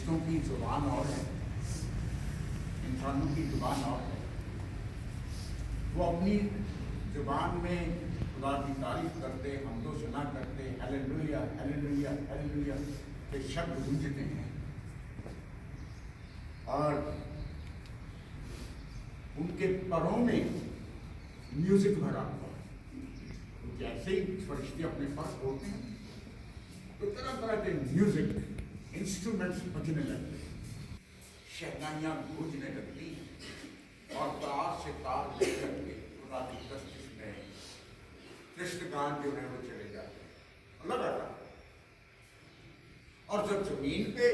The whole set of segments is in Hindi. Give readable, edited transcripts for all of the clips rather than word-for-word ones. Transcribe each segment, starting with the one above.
फरिश्तों की जुबान और है, इंसानों की जुबान और है। वो अपनी जुबान में खुदा की तारीफ करते, हमदो सना करते, हालेलुया हालेलुया हालेलुया के शब्द गूंजते हैं और उनके पैरों में म्यूजिक भरा हुआ। तो जैसे ही फरिश्ते अपने पर होते हैं तो तरह तरह के म्यूजिक इंस्ट्रूमेंट्स बजने लगते हैं, शहनाइयाँ गूंजने लगती हैं और तार से तार लेकर के खुदा की कस्तिश में कृष्ण गान जो है वो चले जाते हैं लगातार। और जब जमीन पे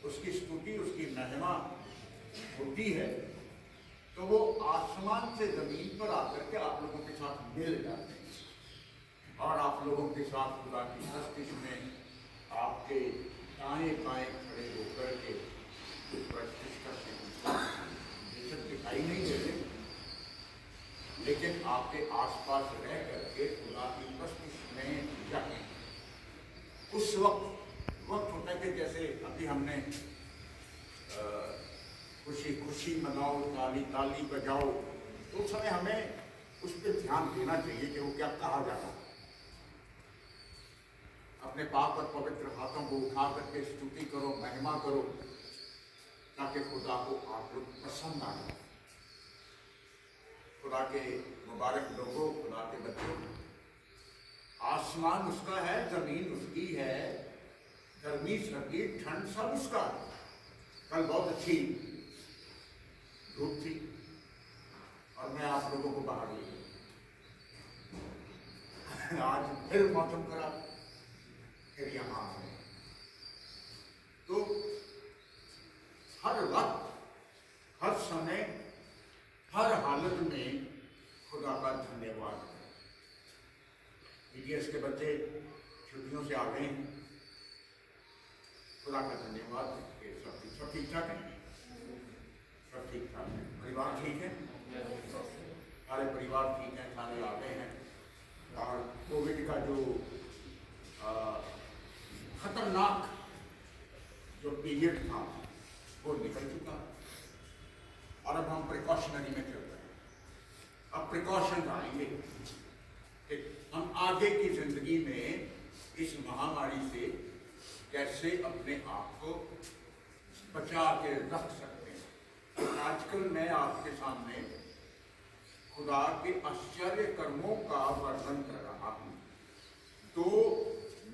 उसकी स्तुति, उसकी महिमा होती है तो वो आसमान से जमीन पर आकर के आप लोगों के साथ मिल जाते हैं और आप लोगों के साथ खुदा की कस्तिश में आपके दाएं बाएं खड़े होकर के कस्तिश करते हैं। बेशक दिखाई नहीं देते, लेकिन आपके आसपास रह करके खुदा की कस्तिश में जाते हैं। उस वक्त होता है कि जैसे अभी हमने खुशी खुशी मनाओ, ताली ताली बजाओ, तो उस समय हमें उस पर ध्यान देना चाहिए कि वो क्या कहा जाता है। अपने पाक और पवित्र हाथों को उठा करके स्तुति करो, महिमा करो, ताकि खुदा को आप लोग पसंद आ जाए। खुदा के मुबारक लोगों, खुदा के बच्चों, आसमान उसका है, जमीन उसकी है, गर्मी सर्दी ठंड सब उसका है। कल बहुत अच्छी धूप थी और मैं आप लोगों को बाहर ले गया। आज फिर मौसम खराब, फिर यहाँ आए। तो हर वक्त, हर समय, हर हालत में खुदा का धन्यवाद है। बीटीएस के बच्चे छुट्टियों से आ गए हैं, खुदा का धन्यवाद कि सब ठीक ठाक है, सब ठीक ठाक है। परिवार ठीक है, सारे परिवार ठीक है, सारे आ गए हैं। और कोविड का जो खतरनाक जो पीरियड था वो निकल चुका और अब हम प्रिकॉशनरी में चल रहे हैं। अब प्रिकॉशन आएंगे कि हम आगे की जिंदगी में इस महामारी से कैसे अपने आप को बचा के रख सकते हैं। आजकल मैं आपके सामने खुदा के आश्चर्य कर्मों का वर्णन कर रहा हूँ। 2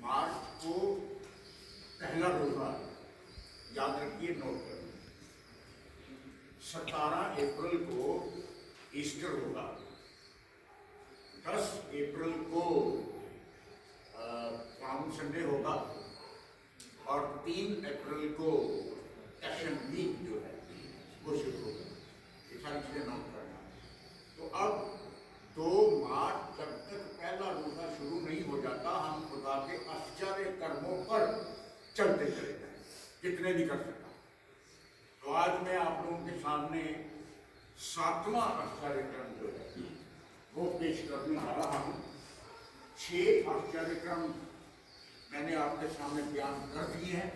मार्च को पहला रोजा, याद रखिए, नोट कर। 17 अप्रैल को ईस्टर होगा, 10 अप्रैल को पाम संडे होगा और 3 अप्रैल को पैशन वीक जो है वो शुरू होगा। ये सारी चीजें नोट करना। तो अब 2 मार्च जब तक पहला रोजा शुरू नहीं हो जाता, हम खुदा के आश्चर्य कर्मों पर चलते चले जाए, कितने भी कर सकता। तो आज मैं आप लोगों के सामने 7वां आश्चर्य कर्म जो है वो पेश करने जा रहा हूँ। 6 आश्चर्य कर्म मैंने आपके सामने बयान कर दिए हैं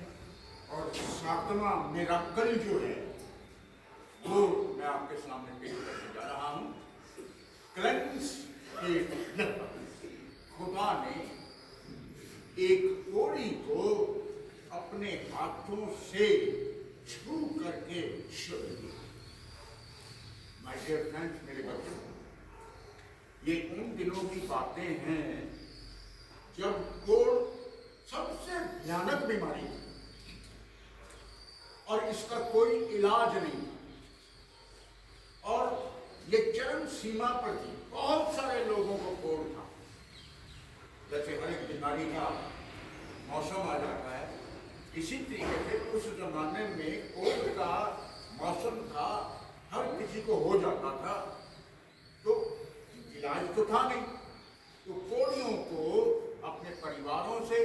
और 7वां मिरेकल जो है वो मैं आपके सामने पेश करने जा रहा हूँ। क्लेंस के लगभग खुदा ने एक कोढ़ी को अपने हाथों से छू करके शुद्ध किया। माय डियर फ्रेंड्स, मेरे बच्चों, ये उन दिनों की बातें हैं जब कोढ़ सबसे भयानक बीमारी है और इसका कोई इलाज नहीं और ये चरम सीमा पर थी। बहुत सारे लोगों को कोढ़ था। जैसे हर एक बीमारी का मौसम आ जाता है, इसी तरीके से उस जमाने में कोढ़ का मौसम था, हर किसी को हो जाता था। तो इलाज तो था नहीं, तो कोढ़ियों को अपने परिवारों से,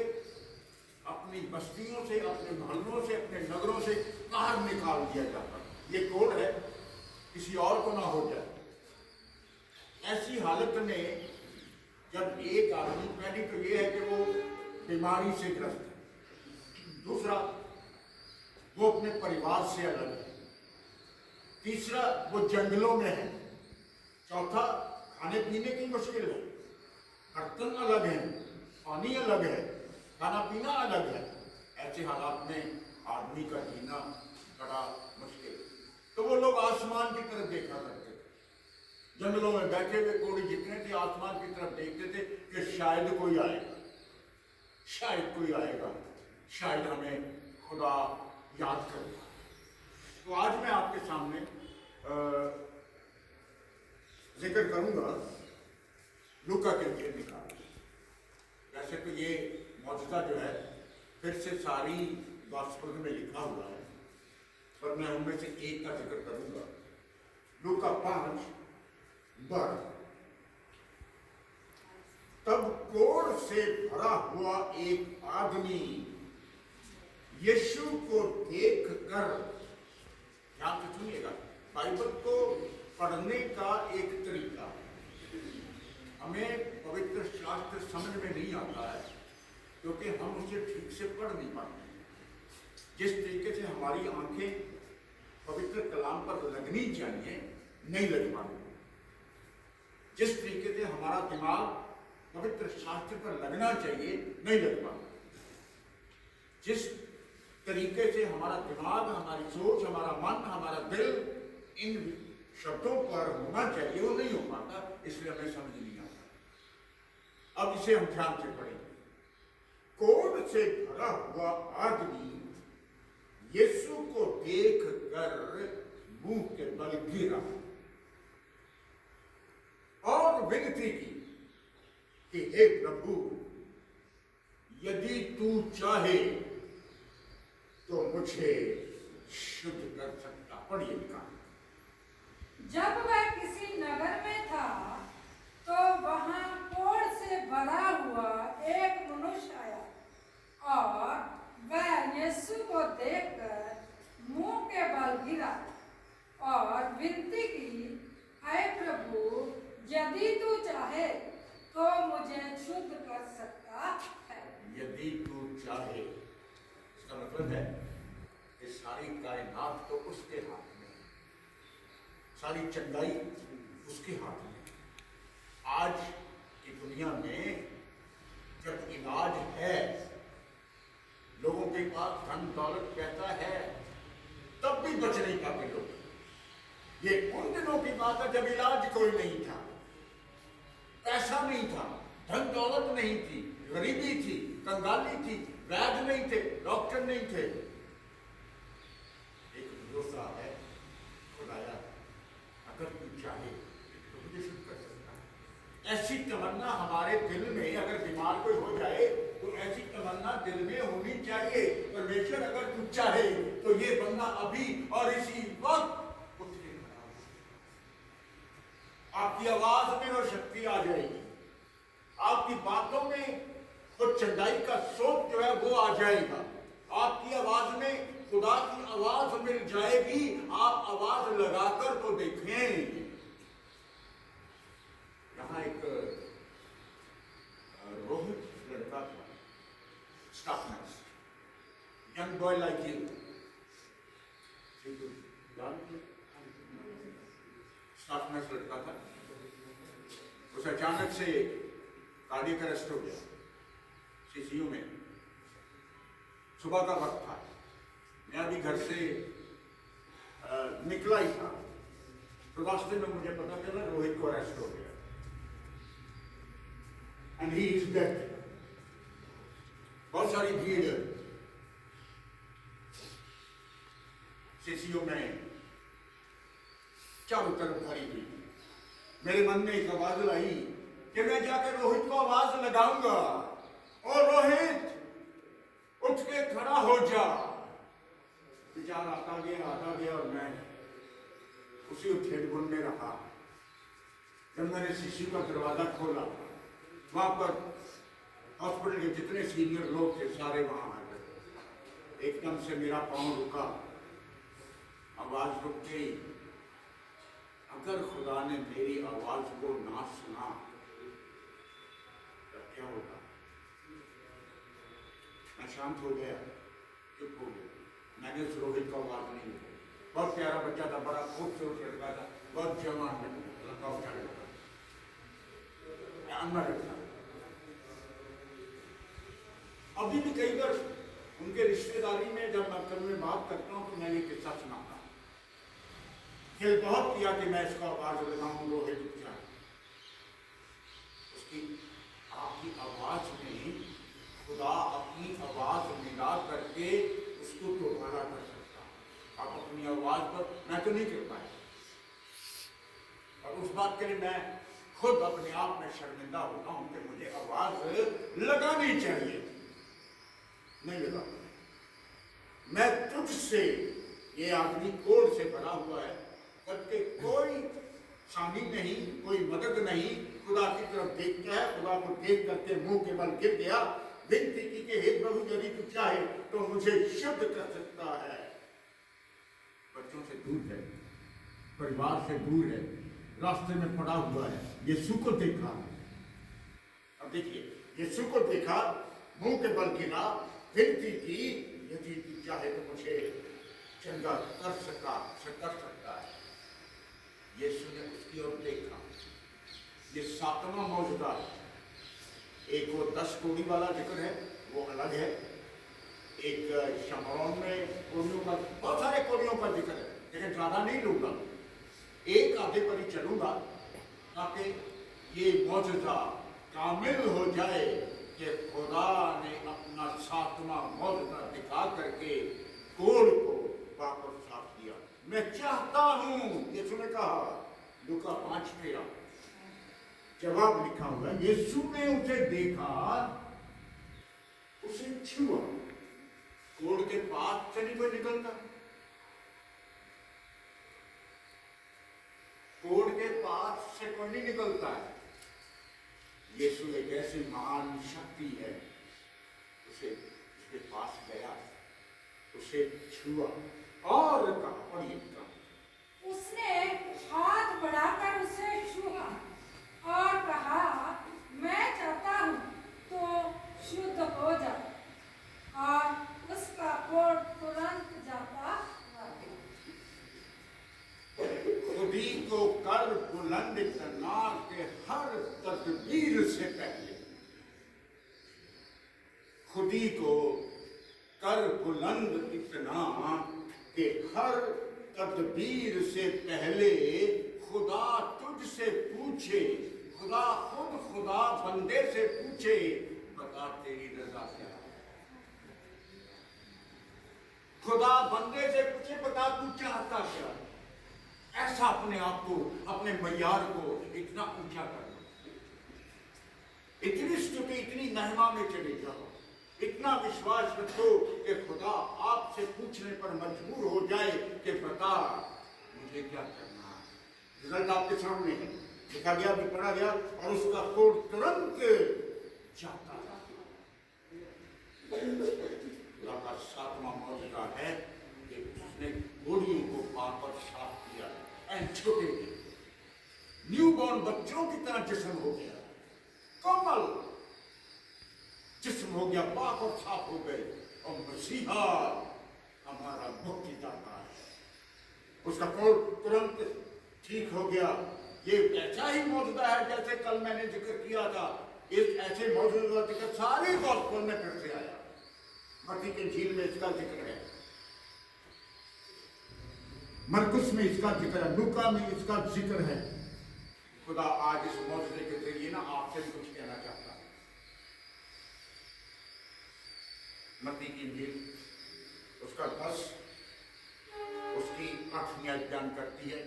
अपनी बस्तियों से, अपने मोहल्लों से, अपने नगरों से बाहर निकाल दिया जाता। ये कोढ़ है, किसी और को ना हो जाए। ऐसी हालत में जब एक आदमी, पहली तो ये है कि वो बीमारी से ग्रस्त है, दूसरा वो अपने परिवार से अलग है। तीसरा, वो जंगलों में है। चौथा, खाने पीने की मुश्किल है, बर्तन अलग है, पानी अलग है, खाना पीना अलग है। ऐसे हालात में आदमी का जीना बड़ा मुश्किल। तो वो लोग आसमान की तरफ देखा करते थे, जंगलों में बैठे हुए कोड़ी जितने थे आसमान की तरफ देखते थे कि शायद कोई आएगा, शायद कोई आएगा, शायद हमें खुदा याद करेगा। तो आज मैं आपके सामने जिक्र करूंगा लूका के इंजील का। वैसे तो ये मौजूदा जो है फिर से सारी गॉस्पेल में लिखा हुआ है, पर मैं उनमें से एक का जिक्र करूंगा। लूका 5:12। तब कोढ़ से भरा हुआ एक आदमी यीशु को देख कर, ध्यान से सुनिएगा, बाइबल को पढ़ने का एक तरीका है। हमें पवित्र शास्त्र समझ में नहीं आता है क्योंकि हम उसे ठीक से पढ़ नहीं पाते। जिस तरीके से हमारी आंखें पवित्र कलाम पर लगनी चाहिए, नहीं लग पाती। जिस तरीके से हमारा दिमाग पवित्र शास्त्र पर लगना चाहिए, नहीं लग पाता। जिस तरीके से हमारा दिमाग, हमारी सोच, हमारा मन, हमारा दिल इन शब्दों पर होना चाहिए, वो नहीं हो पाता, इसलिए हमें समझ नहीं आता। अब इसे हम ध्यान से पढ़ेंगे। कोढ़ से भरा हुआ आदमी यीशु को देख कर मुंह के बल गिरा और विनती की कि हे प्रभु, यदि तू चाहे तो मुझे शुद्ध कर सकता। पढ़िए का। जब वह किसी नगर में था तो वहां कोढ़ से भरा हुआ एक मनुष्य आया और वह यीशु को देखकर मुंह के बल गिरा और विनती की, हे प्रभु, यदि तू चाहे तो मुझे शुद्ध कर सकता है। यदि तू चाहे, इसका मतलब है कि सारी कायनात तो उसके हाथ में है, सारी चंगाई उसके हाथ में। आज की दुनिया में जब इलाज है, लोगों के पास धन दौलत पैसा है, तब भी बच नहीं पाते लोग। ये उन दिनों की बात है जब इलाज कोई नहीं था, पैसा नहीं था, धन दौलत नहीं थी, गरीबी थी, कंगाली थी, वैद्य नहीं थे, डॉक्टर नहीं थे। एक भरोसा है, खुदाया अगर तू चाहे तो मुझे शुद्ध कर सकता है। ऐसी तमन्ना हमारे दिल में, अगर बीमार कोई हो जाए तो ऐसी तमन्ना दिल में होनी चाहिए, परमेश्वर अगर तू चाहे तो ये बंदा अभी और इसी वक्त उठ के खड़ा हो। आपकी आवाज में वो शक्ति आ जाएगी, आपकी बातों में वो चंगाई का सोच जो है वो आ जाएगा, आपकी आवाज में खुदा की आवाज मिल जाएगी। आप आवाज लगाकर तो देखें। यहां एक रोहित लड़का था, स्टाफनेस, यंग बॉय लाइक यू, स्टाफनेस लड़का था। उसे अचानक से कार्डियक अरेस्ट हो गया सीसीयू में। सुबह का वक्त था, मैं अभी घर से निकला ही था, तो रास्ते में मुझे पता चला रोहित को अरेस्ट हो गया एंड ही इज डेड। बहुत सारी भीड़ सीसीयू में चारों तरफ भरी हुई। मेरे मन में एक आवाज आई कि मैं जाकर रोहित को आवाज लगाऊंगा, और रोहित उठ के खड़ा हो जा। विचार आता गया और मैं उसी उठेड़-बुन में रहा। जब मैंने शीशी का दरवाजा खोला, वहां पर हॉस्पिटल के जितने सीनियर लोग थे सारे वहां आ गए। एकदम से मेरा पांव रुका, आवाज रुक गई। अगर खुदा ने मेरी आवाज को ना सुना तो क्या होगा? मैं शांत हो गया, चुप हो गया। मैं मैंने उस रोहित का आवाज नहीं लिया। बहुत प्यारा बच्चा था, बड़ा खूबसूरत लड़का था, बहुत जवान लड़का था, अनमैरिड था। अभी भी कई बार उनके रिश्तेदारी में जब मैं कल में बात करता हूँ तो मैं ये किस्सा सुनाता हूँ। खेल बहुत किया कि मैं इसका आवाज लगाऊं, रोहित क्या उसकी आपकी आवाज में खुदा अपनी आवाज मिला करके उसको दोबारा कर सकता। आप अपनी आवाज पर मैं तो नहीं कर पाया, और उस बात के लिए मैं खुद अपने आप में शर्मिंदा होता हूं कि मुझे आवाज लगानी चाहिए, नहीं लगा। मैं तुझसे, ये आदमी कोड से भरा हुआ है, करके कोई शानी नहीं, कोई मदद नहीं, खुदा की तरफ देखता है, खुदा को देख करके मुंह के बल गिर गया, विनती की कि हे प्रभु यदि तू चाहे तो मुझे शुद्ध कर सकता है। बच्चों से दूर है, परिवार से दूर है, रास्ते में पड़ा हुआ है, यीशु को देखा। अब देखिए, यीशु को देखा, मुंह के बल गिरा, विनती की यदि तू चाहे तो मुझे चंगा कर सकता है। यीशु ने उसकी ओर देखा। ये सातवां मौजूदा है। एक वो 10 कोड़ी वाला जिक्र है, वो अलग है। एक शमरौन में कोड़ियों का, बहुत सारे कोड़ियों का जिक्र है, लेकिन ज्यादा नहीं लूंगा, एक आधे पर ही चलूंगा ताकि ये मौजूदा कामिल हो जाए कि खुदा ने अपना सातवां मौजूदा दिखा करके कोड़ को वापस साफ किया। मैं चाहता हूं, यीशु ने कहा, लूका 5:13 जवाब लिखा हुआ है। यीशु ने उसे देखा, उसे छुआ। कोड़ के पास से नहीं कोई निकलता, कोड़ के पास से कोई नहीं निकलता है। यीशु एक ऐसी महान शक्ति है, उसे उसके पास गया, उसे छुआ और कहा, पढ़िए, उसने हाथ बढ़ाकर उसे छुआ और कहा, मैं चाहता हूं तो शुद्ध हो जा, और उसका कोढ़ तुरंत जाता रहा। खुदी को कर बुलंद करना के हर तदबीर से पहले, खुदी को कर बुलंद इतना कि हर तदबीर से पहले खुदा तुझसे पूछे, खुदा बंदे से पूछे, बता तेरी रजा क्या है। खुदा बंदे से पूछे, बता तू चाहता क्या है। ऐसा अपने आप को, अपने मय्यार को इतना ऊंचा कर, इतनी स्तुति, इतनी महिमा में चले जाओ, इतना विश्वास रखो कि खुदा आपसे पूछने पर मजबूर हो जाए कि बता मुझे क्या करना है। रिजल्ट आपके सामने है, लिखा गया, भी पढ़ा गया, और उसका कोड़ तुरंत जाता है। खुदा का सातवां मौजूदा है कि उसने गोलियों को वापस साफ किया, एंड छोटे न्यूबॉर्न बच्चों की तरह जिस्म हो गया, कोमल जिस्म हो गया, पाक और साफ हो गए, और मसीहा हमारा मुक्तिदाता है। उसका कोड़ तुरंत ठीक हो गया। ये ऐसा ही मौजूदा है जैसे कल मैंने जिक्र किया था। इस ऐसे मौजूदा का जिक्र सारे गॉस्पेल में फिर से आया। मत्ती के इंजील में इसका जिक्र है, मरकुस में इसका जिक्र है, लूका में इसका जिक्र है। खुदा आज इस मौजूदे के जरिए ना आपसे भी कुछ कहना चाहता है। मत्ती की इंजील उसका 10 उसकी 8वीं बयान करती है,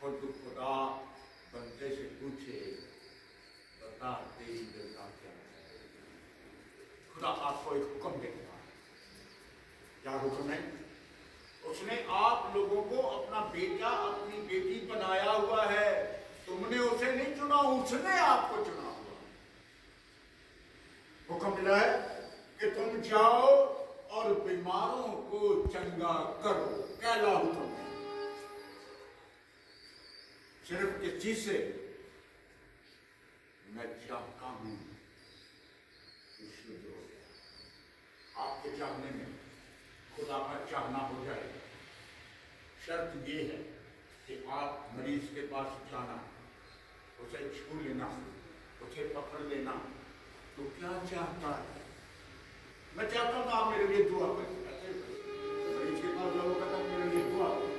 खुद खुदा बंदे से पूछे, बता तेरी रजा क्या है। खुदा आपको एक हुक्म देता है। क्या हुक्म है? उसने आप लोगों को अपना बेटा, अपनी बेटी बनाया हुआ है। तुमने उसे नहीं चुना, उसने आपको चुना हुआ। हुक्म मिला है कि तुम जाओ और बीमारों को चंगा करो। पहला हुक्म है। सिर्फ किस चीज से? मैं चाहता हूं कि शुद्ध हो गया। आपके चाहने में खुदा का चाहना हो जाए। शर्त ये है कि आप मरीज के पास जाना, उसे छू लेना, उसे पकड़ लेना। तो क्या चाहता है? मैं चाहता हूँ आप मेरे लिए दुआ करें। मरीज के पास जाओ, कहता हूँ मेरे लिए दुआ करें।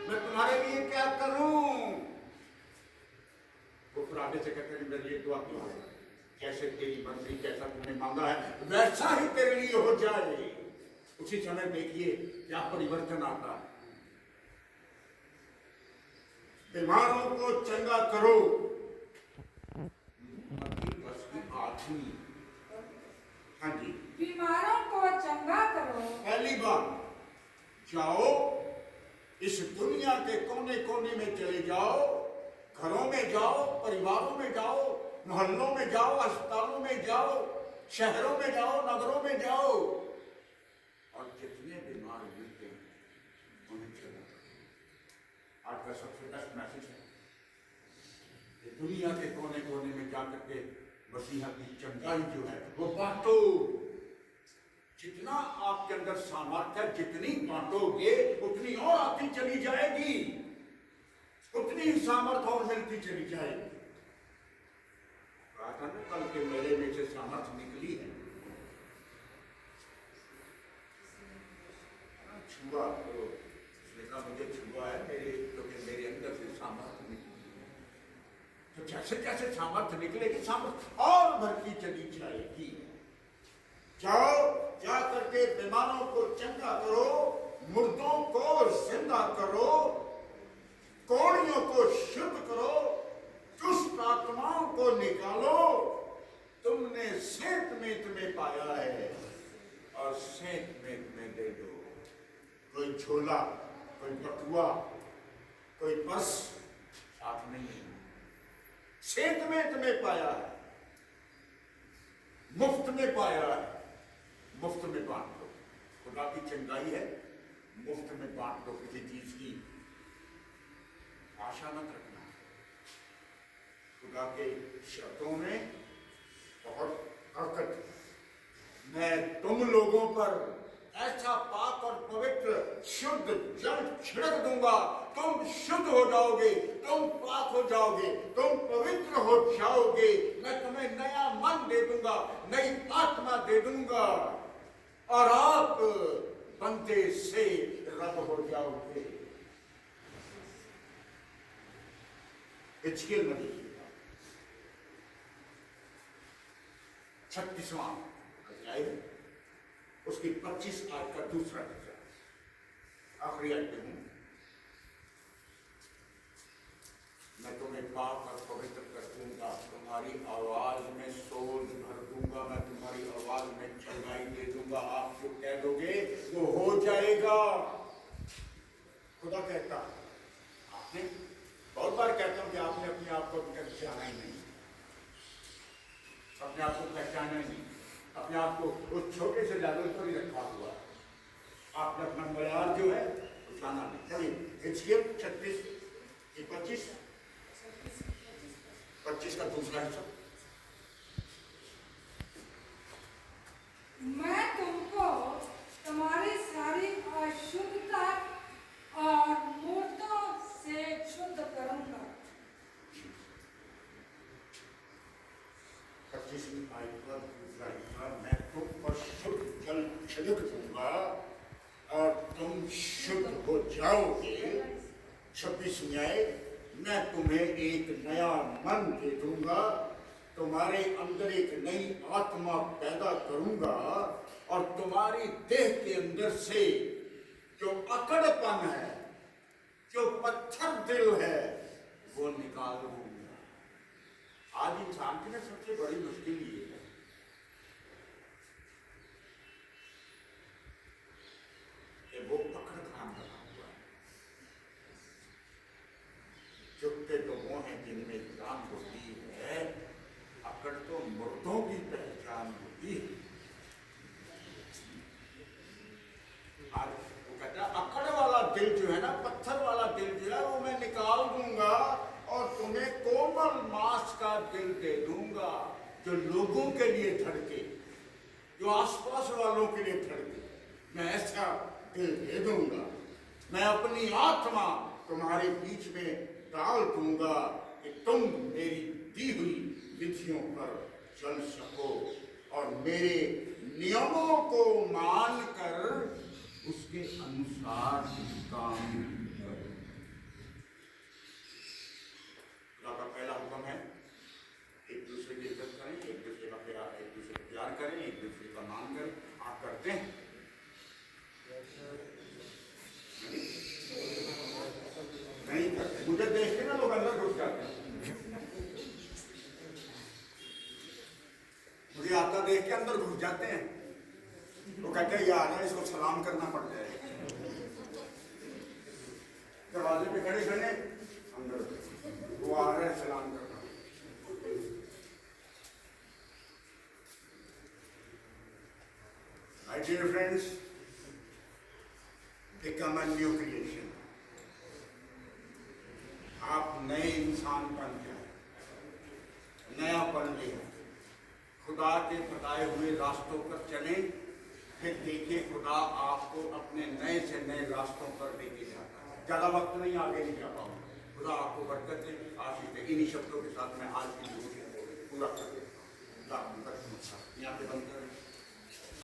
मैं तुम्हारे लिए क्या करूं? वो फिर आगे से कहते हैं मेरे लिए दुआ करो, जैसे तेरी मर्जी, जैसा तुमने मांगा है वैसा ही तेरे लिए हो जाए। उसी समय देखिए क्या परिवर्तन आता है। बीमारों को चंगा करो। बस की आठवीं, हाँ जी, बीमारों को चंगा करो। पहली बार जाओ, इस दुनिया के कोने कोने में चले जाओ, घरों में जाओ, परिवारों में जाओ, मोहल्लों में जाओ, अस्पतालों में जाओ, शहरों में जाओ, नगरों में जाओ, और जितने बीमार मिलते हैं उन्हें चला। आज का सबसे बेस्ट मैसेज है कि दुनिया के कोने कोने में जाकर के मसीहा की चंगाई जो है वो बांटो। जितना आपके अंदर सामर्थ्य है, जितनी बांटोगे उतनी और आती चली जाएगी, उतनी ही सामर्थ्य और मिलती चली जाएगी। कल के मेले में से सामर्थ्य निकली है। छुआ तो उसने कहा मुझे छुआ है, मेरे अंदर से सामर्थ्य निकली है। तो जैसे जैसे सामर्थ्य निकलेगी, सामर्थ्य और बढ़ती चली जाएगी। जाओ, जा करके बीमारों को चंगा करो, मुर्दों को जिंदा करो, कोढ़ियों को शुद्ध करो, दुष्ट आत्माओं को निकालो। तुमने सेंत में तुम्हें पाया है और सेंत में तुम्हें दे दो। कोई झोला, कोई बटुआ, कोई पर्स साथ नहीं है। सेंत में तुम्हें पाया है, मुफ्त में पाया है, मुफ्त में बांट दो। खुदा की चंगाई है, मुफ्त में बांट दो। किसी चीज की आशा मत रखना। खुदा के शब्दों में बहुत ताकत है। मैं तुम लोगों पर ऐसा पाक और पवित्र शुद्ध जल छिड़क दूंगा, तुम शुद्ध हो जाओगे, तुम पाक हो जाओगे, तुम पवित्र हो जाओगे। मैं तुम्हें नया मन दे दूंगा, नई आत्मा दे दूंगा, और आप बंदे से रब हो जाओगे। हिजकिय्याह नबी 36वां अध्याय, उसकी 25 आयत का दूसरा हिस्सा, आखिरी आयत में हूं। मैं तुम्हें पाक और पवित्र कर दूंगा, तुम्हारी आवाज में सोज भर दूंगा, मैं तुम्हारी आवाज में चंगाई दे दूंगा। आप जो कह दोगे वो हो जाएगा। खुदा कहता है, आपने बहुत बार कहता हूं कि आपने अपने आप को पहचाना ही नहीं, अपने आप को पहचाना ही नहीं, अपने आप को उस छोटे से लेवल पर ही रखा हुआ है। आपने अपना मयार जो है वो जाना नहीं। चलिए हिजकिय्याह 36:25 का दूसरा हिस्सा। मैं तुमको तुम्हारी सारी अशुद्धता और मूर्तों से शुद्ध करूंगा। 25वीं आयत का दूसरा हिस्सा, मैं तुम पर शुद्ध जल छिड़क दूंगा और तुम शुद्ध हो जाओगे। 26वीं आयत, मैं तुम्हें एक नया मन दे दूंगा, तुम्हारे अंदर एक नई आत्मा पैदा करूंगा, और तुम्हारी देह के अंदर से जो अकड़पन है, जो पत्थर दिल है, वो निकाल दूंगा। आज इंसान की ना सबसे बड़ी मुश्किल ये है कि वो पकड़ काम बना हुआ है। चुपते तो वो हैं जिनमें जान होती है, अकड़ तो मुर्दों की पहचान होती है। आज वो कहता है अकड़ वाला दिल जो है ना, पत्थर वाला दिल जो है, वो मैं निकाल दूंगा और तुम्हें कोमल मांस का दिल दे दूंगा, जो लोगों के लिए धड़के, जो जो आसपास वालों के लिए धड़के, मैं ऐसा दिल दे दूंगा, मैं अपनी आत्मा तुम्हारे बीच में डाल दूंगा कि तुम मेरी दी हुई विधियों पर चल सको और मेरे नियमों को मानकर उसके अनुसार काम करो। खुदा का पहला हुक्म है एक दूसरे की इज्जत करें, एक दूसरे का प्यार, एक दूसरे को प्यार करें, एक दूसरे का मान करें। आप करते हैं? नहीं करते। मुझे देख के ना लोग अंदर घुस जाते हैं, मुझे आता देख के अंदर घुस जाते हैं। वो कहते हैं यार है, इसको सलाम करना पड़ जाए। दरवाजे पे खड़े खड़े अंदर वो आ रहा है सलाम करना। My dear friends, become a new creation. आप नए इंसान बन जाए, नयापन ले, खुदा के बताए हुए रास्तों पर चलें, फिर देखिए खुदा आपको अपने नए से नए रास्तों पर लेके जाता है। ज़्यादा वक्त नहीं, आगे नहीं जा पाऊंगा। खुदा आपको बरकत दे, आशीष दे। इन्हीं शब्दों के साथ मैं आज की ड्यूटी पूरा कर देता हूँ। यहाँ पे बंद करें।